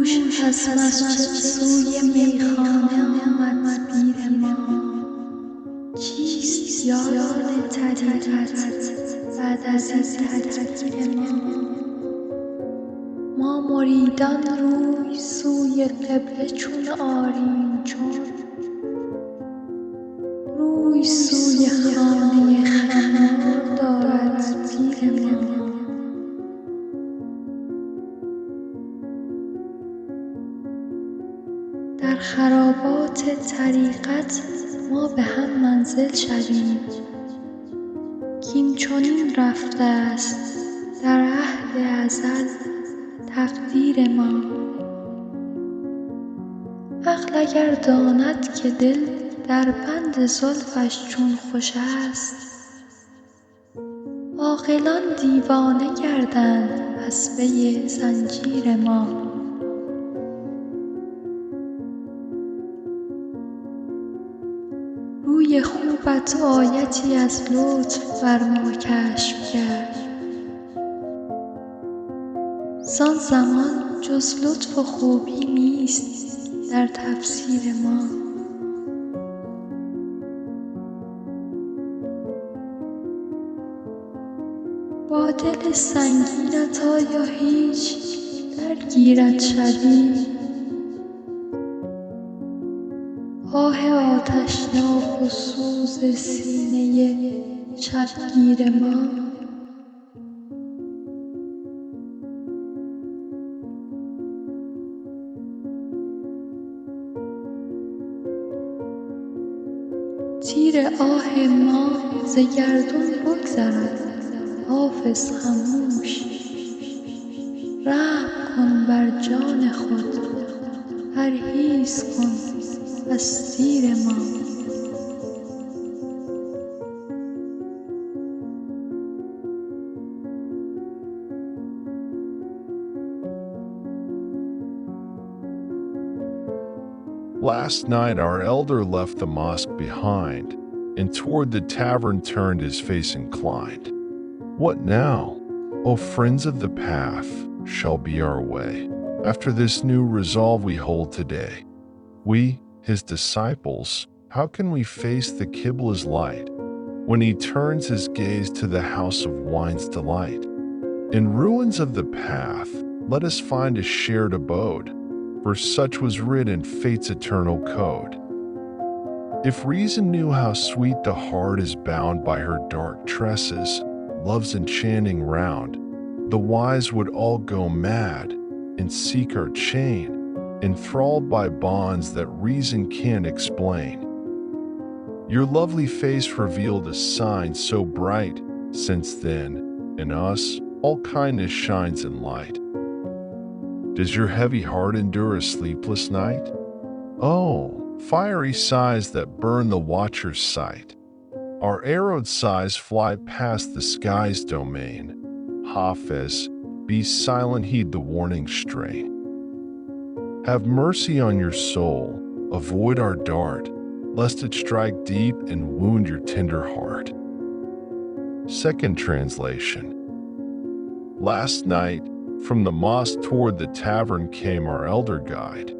دوش از مسجد سوی میخانه آمد پیر ما. چیست یاران طریقت بعد از این تدبیر ما مریدان روی سوی قبله چون آریم، چون روی سوی خانه خمار دارد پیر ما. در خرابات طریقت ما به هم منزل شویم، کین چنین رفته است در عهد ازل تقدیر ما. عقل اگر داند که دل در بند زلفش چون خوش است، عاقلان دیوانه گردند از پی زنجیر ما. روی خوبت آیتی از لطف بر ما کشف کرد، زان زمان جز لطف و خوبی نیست در تفسیر ما. با دل سنگینت آیا هیچ درگیرت شوی؟ آه آتشناک و سوز سینه شبگیر ما. تیر آه ما ز گردون بگذرد حافظ خموش، رحم کن بر جان خود، پرهیز کن از تیر ما. Last night our elder left the mosque behind, and toward the tavern turned his face inclined. What now, O friends of the path, shall be our way, after this new resolve we hold today? We, his disciples, how can we face the Qibla's light, when he turns his gaze to the house of wine's delight? In ruins of the path, let us find a shared abode, for such was written fate's eternal code. If reason knew how sweet the heart is bound by her dark tresses, love's enchanting round, the wise would all go mad and seek our chain, enthralled by bonds that reason can't explain. Your lovely face revealed a sign so bright, since then, in us, all kindness shines in light. Does your heavy heart endure a sleepless night? Oh, fiery sighs that burn the watcher's sight. Our arrowed sighs fly past the sky's domain. Hafez, be silent, heed the warning strain. Have mercy on your soul, avoid our dart, lest it strike deep and wound your tender heart. Second translation. Last night, from the mosque toward the tavern came our elder guide.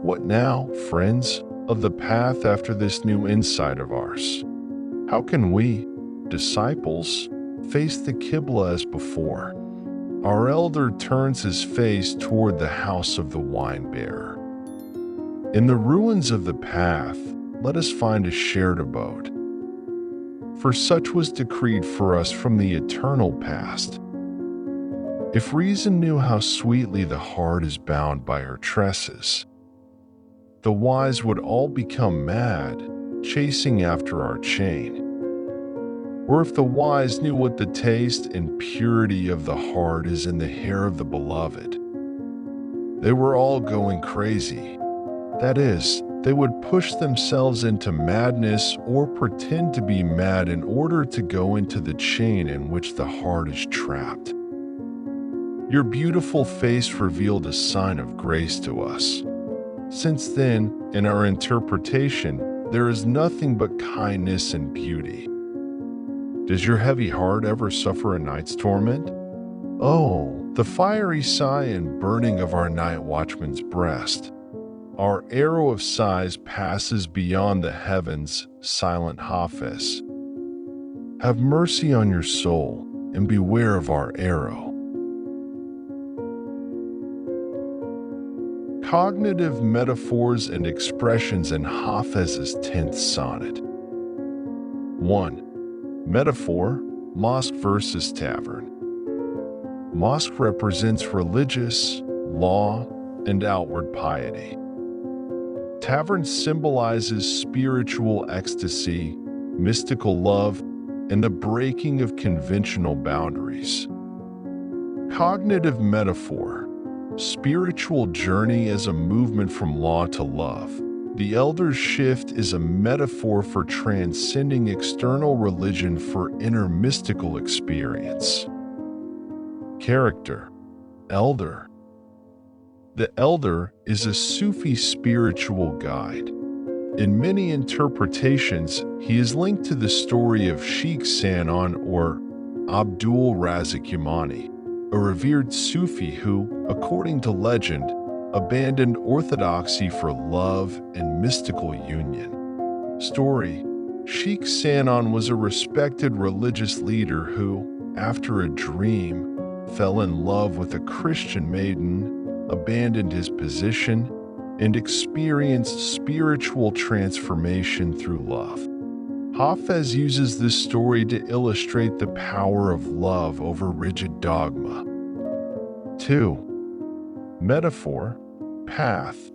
What now, friends, of the path after this new insight of ours? How can we, disciples, face the Qibla as before? Our elder turns his face toward the house of the wine-bearer. In the ruins of the path, let us find a shared abode, for such was decreed for us from the eternal past. If reason knew how sweetly the heart is bound by her tresses, the wise would all become mad, chasing after our chain. Or if the wise knew what the taste and purity of the heart is in the hair of the beloved, they were all going crazy. That is, they would push themselves into madness or pretend to be mad in order to go into the chain in which the heart is trapped. Your beautiful face revealed a sign of grace to us. Since then, in our interpretation, there is nothing but kindness and beauty. Does your heavy heart ever suffer a night's torment? Oh, The fiery sigh and burning of our night watchman's breast. Our arrow of sighs passes beyond the heavens, silent Hafiz. Have mercy on your soul and beware of our arrow. Cognitive metaphors and expressions in Hafez's 10th sonnet. 1. Metaphor, mosque versus tavern. Mosque represents religious, law, and outward piety. Tavern symbolizes spiritual ecstasy, mystical love, and the breaking of conventional boundaries. Cognitive metaphor, spiritual journey as a movement from law to love. The elder's shift is a metaphor for transcending external religion for inner mystical experience. Character, elder. The elder is a Sufi spiritual guide. In many interpretations, he is linked to the story of Sheikh Sanon or Abdul Razik Yamani, a revered Sufi who, according to legend, abandoned orthodoxy for love and mystical union. Story: Sheikh Sanon was a respected religious leader who, after a dream, fell in love with a Christian maiden, abandoned his position, and experienced spiritual transformation through love. Hafez uses this story to illustrate the power of love over rigid dogma. 2. Metaphor, path.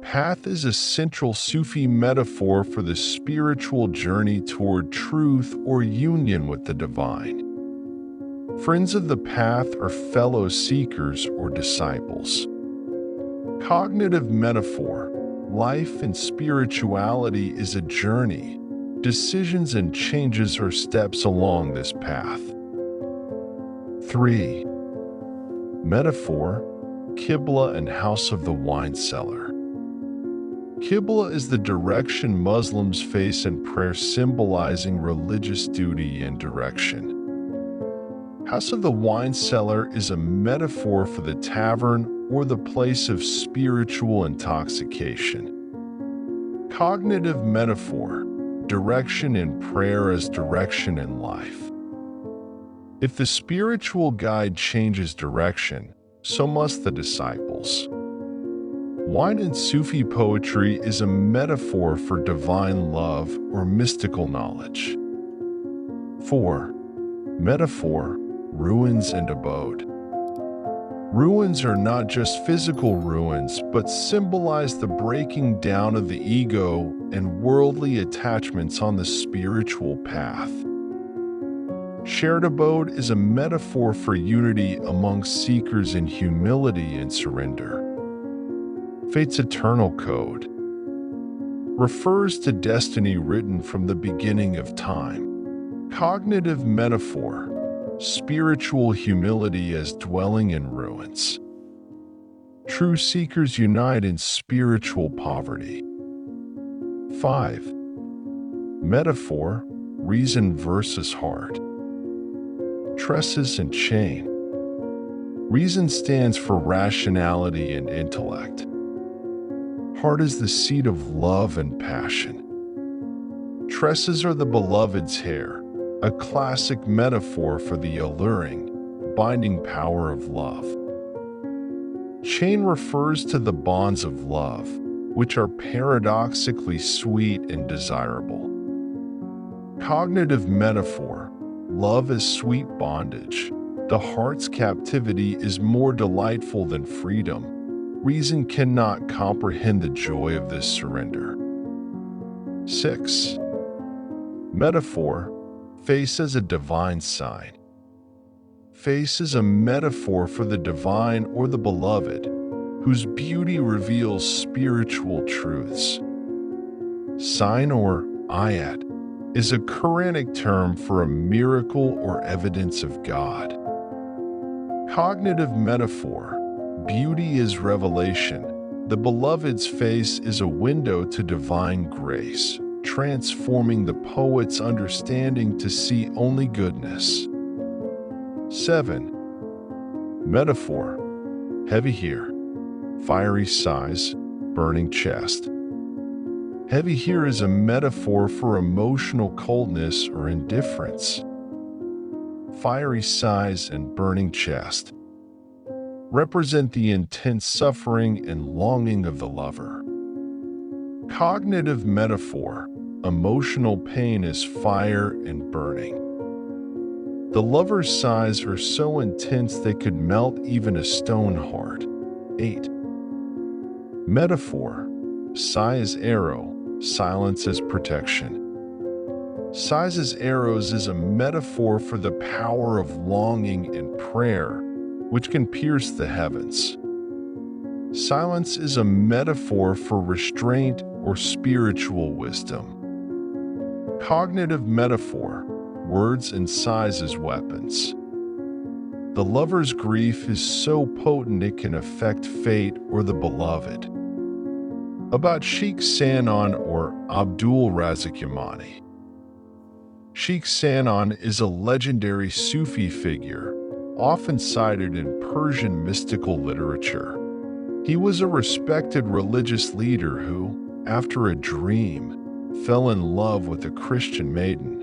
Path is a central Sufi metaphor for the spiritual journey toward truth or union with the divine. Friends of the path are fellow seekers or disciples. Cognitive metaphor, life and spirituality is a journey. Decisions and changes are steps along this path. 3. Metaphor, Qibla and house of the wine cellar. Qibla is the direction Muslims face in prayer, symbolizing religious duty and direction. House of the wine cellar is a metaphor for the tavern or the place of spiritual intoxication. Cognitive metaphor, direction in prayer as direction in life. If the spiritual guide changes direction, so must the disciples. Wine in Sufi poetry is a metaphor for divine love or mystical knowledge. 4. Metaphor, ruins and abode. Ruins are not just physical ruins, but symbolize the breaking down of the ego and worldly attachments on the spiritual path. Shared abode is a metaphor for unity among seekers in humility and surrender. Fate's eternal code refers to destiny written from the beginning of time. Cognitive metaphor, spiritual humility as dwelling in ruins. True seekers unite in spiritual poverty. 5. Metaphor, reason versus heart. Tresses and chain. Reason stands for rationality and intellect. Heart is the seat of love and passion. Tresses are the beloved's hair, a classic metaphor for the alluring, binding power of love. Chain refers to the bonds of love, which are paradoxically sweet and desirable. Cognitive metaphor, love is sweet bondage. The heart's captivity is more delightful than freedom. Reason cannot comprehend the joy of this surrender. 6. Metaphor, face as a divine sign. Face is a metaphor for the divine or the beloved, whose beauty reveals spiritual truths. Sign or ayat is a Quranic term for a miracle or evidence of God. Cognitive metaphor, beauty is revelation. The beloved's face is a window to divine grace, transforming the poet's understanding to see only goodness. 7. Metaphor. Heavy here. Fiery sighs, burning chest. Heavy here is a metaphor for emotional coldness or indifference. Fiery sighs and burning chest represent the intense suffering and longing of the lover. Cognitive metaphor. Emotional pain is fire and burning. The lover's sighs are so intense they could melt even a stone heart. 8. Metaphor. Sigh as arrow, silence as protection. Sighs as arrows is a metaphor for the power of longing and prayer, which can pierce the heavens. Silence is a metaphor for restraint or spiritual wisdom. Cognitive metaphor. Words and sighs as weapons. The lover's grief is so potent it can affect fate or the beloved. About Sheikh Sanan or Abdul Razak Yamani. Sheikh Sanan is a legendary Sufi figure, often cited in Persian mystical literature. He was a respected religious leader who, after a dream, fell in love with a Christian maiden.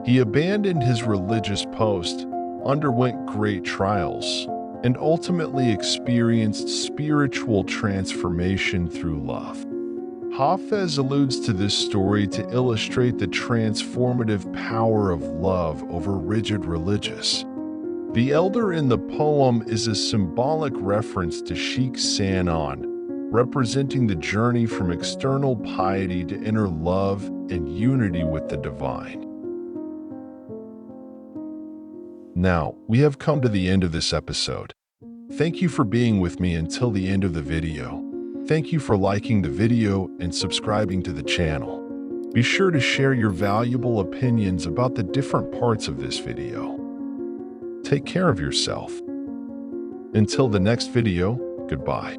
He abandoned his religious post, underwent great trials, and ultimately experienced spiritual transformation through love. Hafez alludes to this story to illustrate the transformative power of love over rigid religious. The elder in the poem is a symbolic reference to Sheikh Sanan, representing the journey from external piety to inner love and unity with the divine. Now, we have come to the end of this episode. Thank you for being with me until the end of the video. Thank you for liking the video and subscribing to the channel. Be sure to share your valuable opinions about the different parts of this video. Take care of yourself. Until the next video, goodbye.